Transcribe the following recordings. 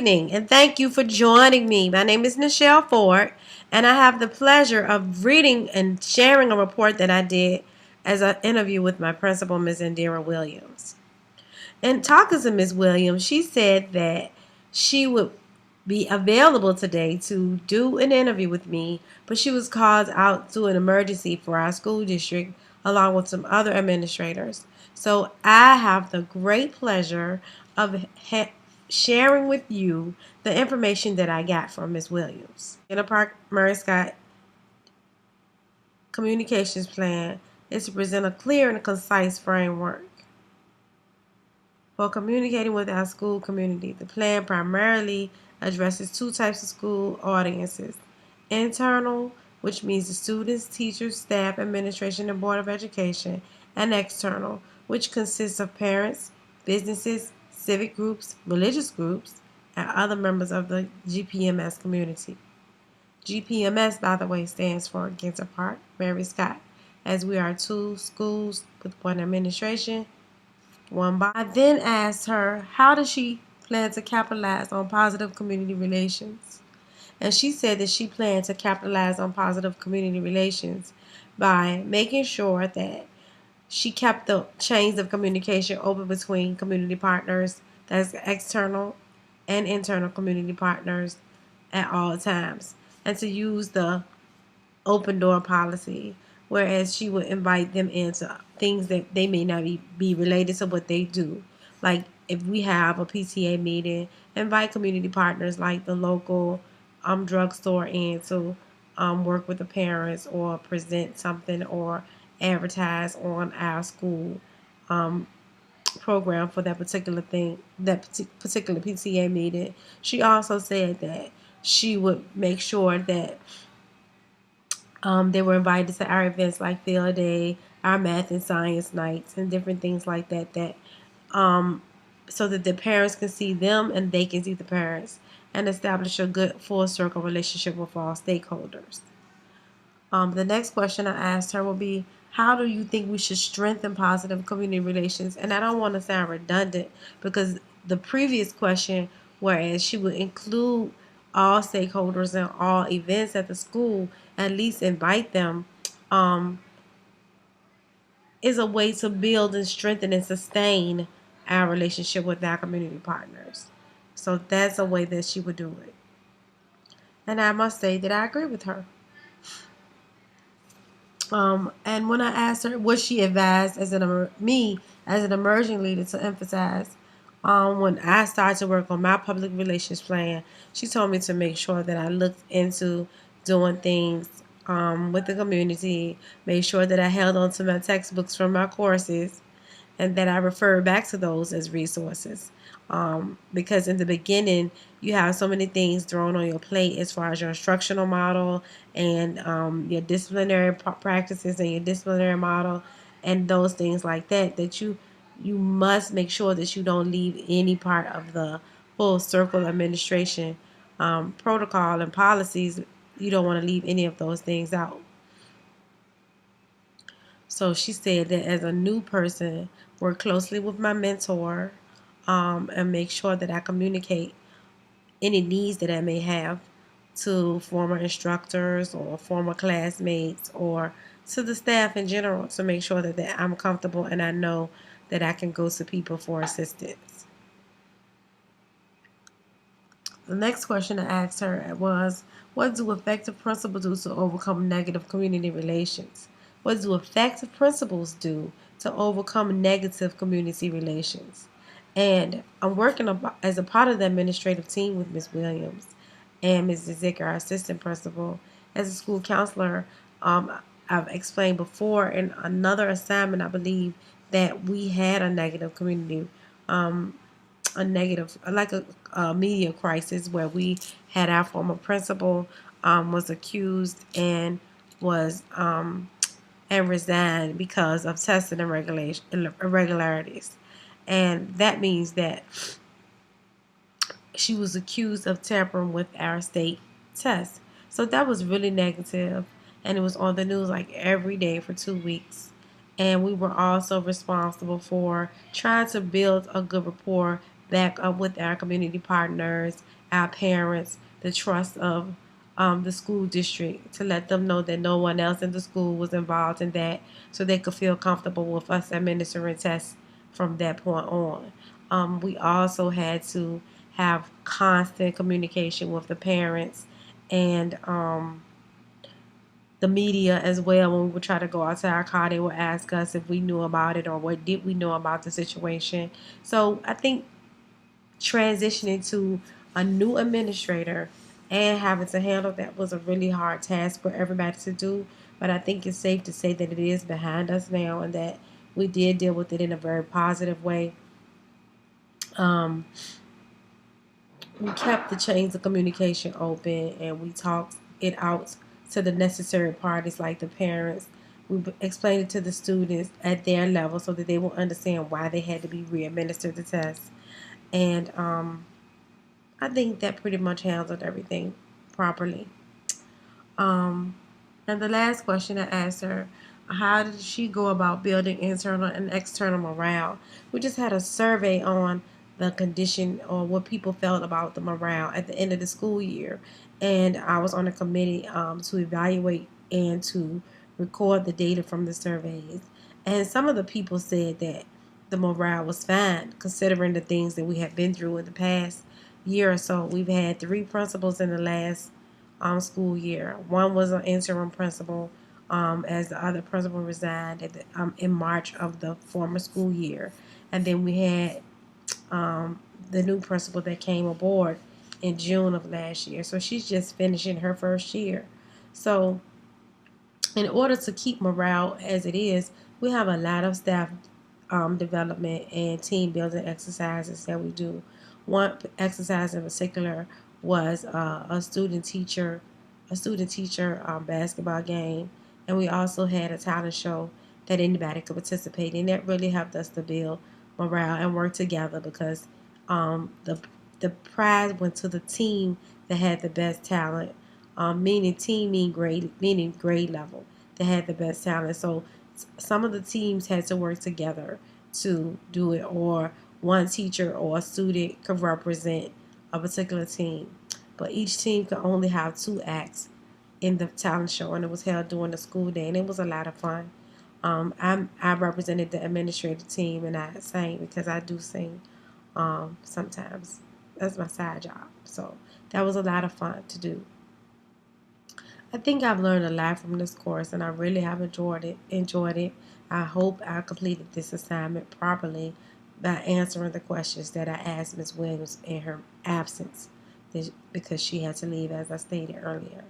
evening, and thank you for joining me. My name is Nichelle Ford, and I have the pleasure of reading and sharing a report that I did as an interview with my principal, Ms. Indira Williams. And talking to Ms. Williams, she said that she would be available today to do an interview with me, but she was called out to an emergency for our school district along with some other administrators. So I have the great pleasure of sharing with you the information that I got from Ms. Williams. In a Park Murray Scott communications plan is to present a clear and concise framework for communicating with our school community. The plan primarily addresses two types of school audiences: internal, which means the students, teachers, staff, administration, and Board of Education, and external, which consists of parents, businesses, civic groups, religious groups, and other members of the GPMS community. GPMS, by the way, stands for Ginter Park Mary Scott, as we are two schools with one administration, one by. I then asked her how does she plan to capitalize on positive community relations. And she said that she planned to capitalize on positive community relations by making sure that she kept the chains of communication open between community partners, that's external and internal community partners, at all times, and to use the open door policy, whereas she would invite them into things that they may not be related to what they do. Like if we have a PTA meeting, invite community partners like the local drugstore in to work with the parents or present something or advertise on our school um, program for that particular thing, that particular PTA meeting. She also said that she would make sure that they were invited to our events like Field Day, our math and science nights, and different things like that. Um, so that the parents can see them and they can see the parents, and establish a good full circle relationship with all stakeholders. The next question I asked her will be, how do you think we should strengthen positive community relations? And I don't want to sound redundant because the previous question, whereas she would include all stakeholders in all events at the school, at least invite them, um, is a way to build and strengthen and sustain our relationship with our community partners. So that's a way that she would do it. And I must say that I agree with her. And when I asked her what she advised me as an emerging leader to emphasize, when I started to work on my public relations plan, she told me to make sure that I looked into doing things with the community, made sure that I held on to my textbooks from my courses, and that I refer back to those as resources. Because in the beginning, you have so many things thrown on your plate as far as your instructional model and your disciplinary practices and your disciplinary model and those things like that, that you must make sure that you don't leave any part of the full circle administration protocol and policies. You don't want to leave any of those things out. So she said that as a new person, work closely with my mentor and make sure that I communicate any needs that I may have to former instructors or former classmates or to the staff in general, to make sure that I'm comfortable and I know that I can go to people for assistance. The next question I asked her was, what do effective principals do to overcome negative community relations? What do effective principals do to overcome negative community relations? And I'm working as a part of the administrative team with Ms. Williams and Mrs. Zicker, our assistant principal. As a school counselor, I've explained before in another assignment, I believe, that we had a negative community a negative, like a media crisis, where we had our former principal was accused and was and resigned because of testing irregularities, and that means that she was accused of tampering with our state test. So that was really negative, and it was on the news like every day for 2 weeks. And we were also responsible for trying to build a good rapport back up with our community partners our parents the trust of the school district, to let them know that no one else in the school was involved in that, so they could feel comfortable with us administering tests from that point on. We also had to have constant communication with the parents and the media as well. When we would try to go out to our car, they would ask us if we knew about it or what did we know about the situation. So I think transitioning to a new administrator and having to handle that was a really hard task for everybody to do. But I think it's safe to say that it is behind us now and that we did deal with it in a very positive way. Um, we kept the chains of communication open and we talked it out to the necessary parties like the parents. We explained it to the students at their level so that they will understand why they had to be re-administered the test. And I think that pretty much handled everything properly. Um, and the last question I asked her, how did she go about building internal and external morale? We just had a survey on the condition or what people felt about the morale at the end of the school year. And I was on a committee to evaluate and to record the data from the surveys. And some of the people said that the morale was fine, considering the things that we had been through in the past year or so. We've had 3 principals in the last school year. One was an interim principal, as the other principal resigned in March of the former school year. And then we had the new principal that came aboard in June of last year. So she's just finishing her first year. So in order to keep morale as it is, we have a lot of staff development and team building exercises that we do. One exercise in particular was a student teacher basketball game, and we also had a talent show that anybody could participate in. That really helped us to build morale and work together because the prize went to the team that had the best talent, meaning team meaning grade level that had the best talent. So some of the teams had to work together to do it, or one teacher or a student could represent a particular team. But each team could only have 2 acts in the talent show, and it was held during the school day, and it was a lot of fun. I represented the administrative team, and I sang because I do sing sometimes. That's my side job. So that was a lot of fun to do. I think I've learned a lot from this course, and I really have enjoyed it. I hope I completed this assignment properly by answering the questions that I asked Ms. Williams in her absence, because she had to leave, as I stated earlier.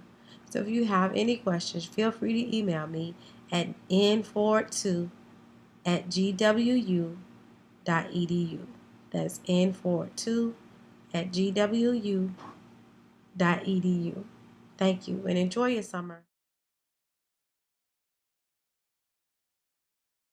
So if you have any questions, feel free to email me at n42@gwu.edu. That's n42@gwu.edu. Thank you and enjoy your summer.